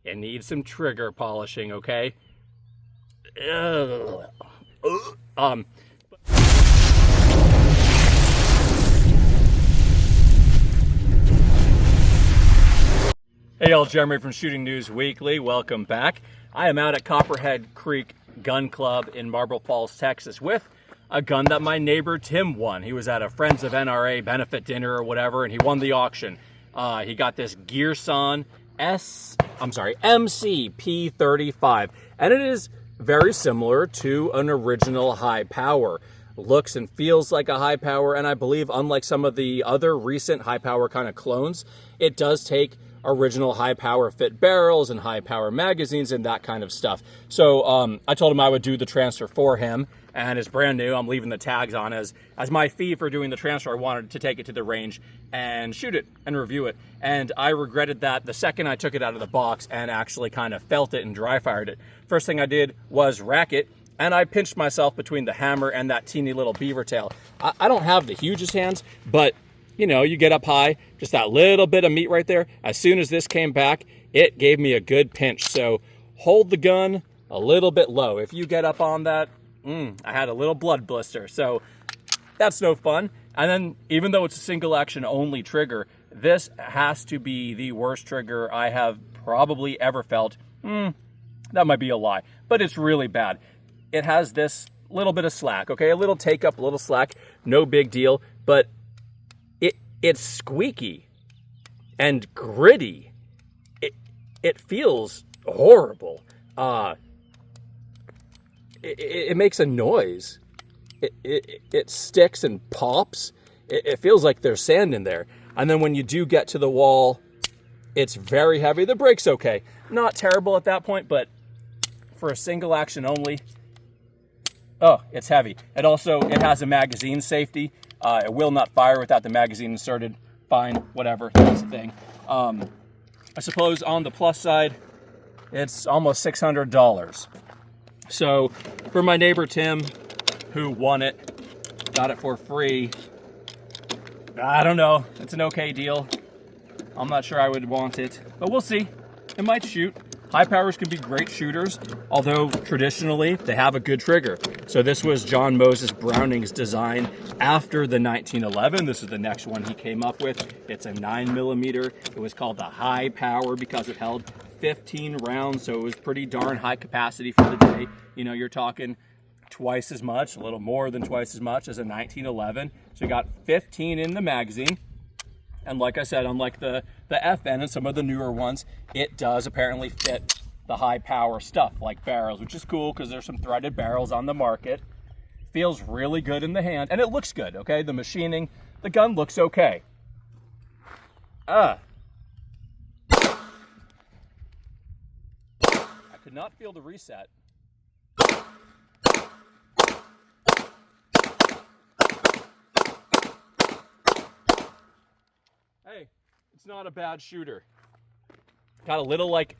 It needs some trigger polishing, okay? Ugh. Hey y'all, Jeremy from Shooting News Weekly. Welcome back. I am out at Copperhead Creek Gun Club in Marble Falls, Texas with a gun that my neighbor Tim won. He was at a Friends of NRA benefit dinner or whatever, and he won the auction. He got this Girsan MC P35, and it is very similar to an original Hi-Power. Looks and feels like a Hi-Power, and I believe unlike some of the other recent Hi-Power kind of clones, it does take original Hi-Power fit barrels and Hi-Power magazines and that kind of stuff. So I told him I would do the transfer for him, and it's brand new. I'm leaving the tags on as my fee for doing the transfer. I wanted to take it to the range and shoot it and review it, and I regretted that the second I took it out of the box and actually kind of felt it and dry fired it. First thing I did was rack it, and I pinched myself between the hammer and that teeny little beaver tail. I don't have the hugest hands, but you know, you get up high, just that little bit of meat right there. As soon as this came back, it gave me a good pinch. So hold the gun a little bit low. If you get up on that, I had a little blood blister. So that's no fun. And then even though it's a single action only trigger, this has to be the worst trigger I have probably ever felt. That might be a lie, but it's really bad. It has this little bit of slack, okay? A little take up, a little slack, no big deal, but it's squeaky and gritty. It feels horrible. It makes a noise. It sticks and pops. It feels like there's sand in there. And then when you do get to the wall, it's very heavy. The brake's okay. Not terrible at that point, but for a single action only, oh, it's heavy. It has a magazine safety. It will not fire without the magazine inserted. Fine, whatever, that's the thing. I suppose on the plus side, it's almost $600. So for my neighbor Tim, who won it, got it for free, I don't know, it's an okay deal. I'm not sure I would want it, but we'll see. It might shoot. Hi-Powers can be great shooters, although traditionally they have a good trigger. So this was John Moses Browning's design after the 1911. This is the next one he came up with. It's a 9mm. It was called the Hi-Power because it held 15 rounds, so it was pretty darn high capacity for the day. You know, you're talking twice as much, a little more than twice as much as a 1911. So you got 15 in the magazine. And like I said, unlike the FN and some of the newer ones, it does apparently fit the Hi-Power stuff, like barrels, which is cool because there's some threaded barrels on the market. Feels really good in the hand, and it looks good, okay? The machining, the gun looks okay. I could not feel the reset. Hey, it's not a bad shooter. Got a little like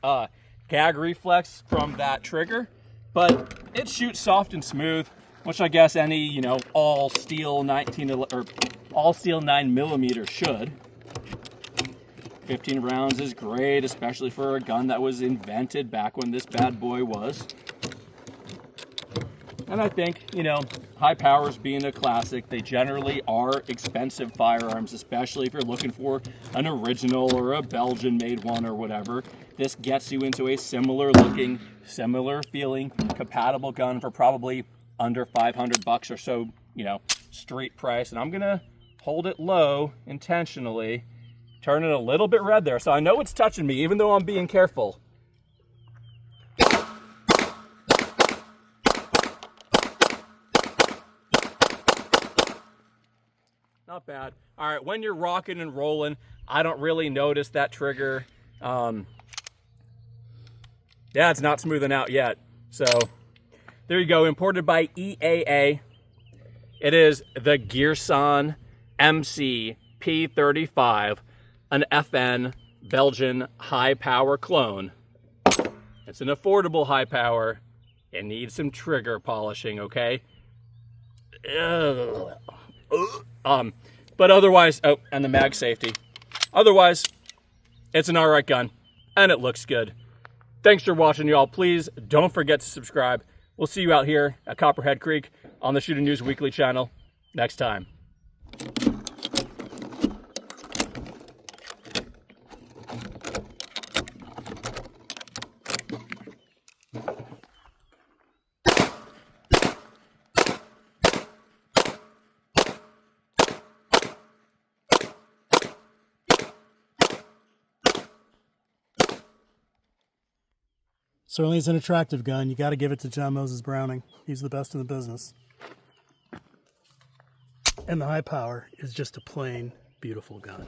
gag reflex from that trigger, but it shoots soft and smooth, which I guess any, you know, all steel 9mm should. 15 rounds is great, especially for a gun that was invented back when this bad boy was. And I think, you know, Hi-Powers being a classic, they generally are expensive firearms, especially if you're looking for an original or a Belgian-made one or whatever. This gets you into a similar looking, similar feeling, compatible gun for probably under $500 or so, you know, street price. And I'm gonna hold it low intentionally, turn it a little bit red there, so I know it's touching me, even though I'm being careful. Not bad. All right, when you're rocking and rolling, I don't really notice that trigger. Yeah, it's not smoothing out yet. So there you go, imported by EAA. It is the Girsan MC P35, an FN Belgian Hi-Power clone. It's an affordable Hi-Power. It needs some trigger polishing, okay? But otherwise, oh, and the mag safety. Otherwise, it's an alright gun, and it looks good. Thanks for watching, y'all. Please don't forget to subscribe. We'll see you out here at Copperhead Creek on the Shooting News Weekly channel next time. Certainly is an attractive gun. You got to give it to John Moses Browning. He's the best in the business. And the Hi-Power is just a plain, beautiful gun.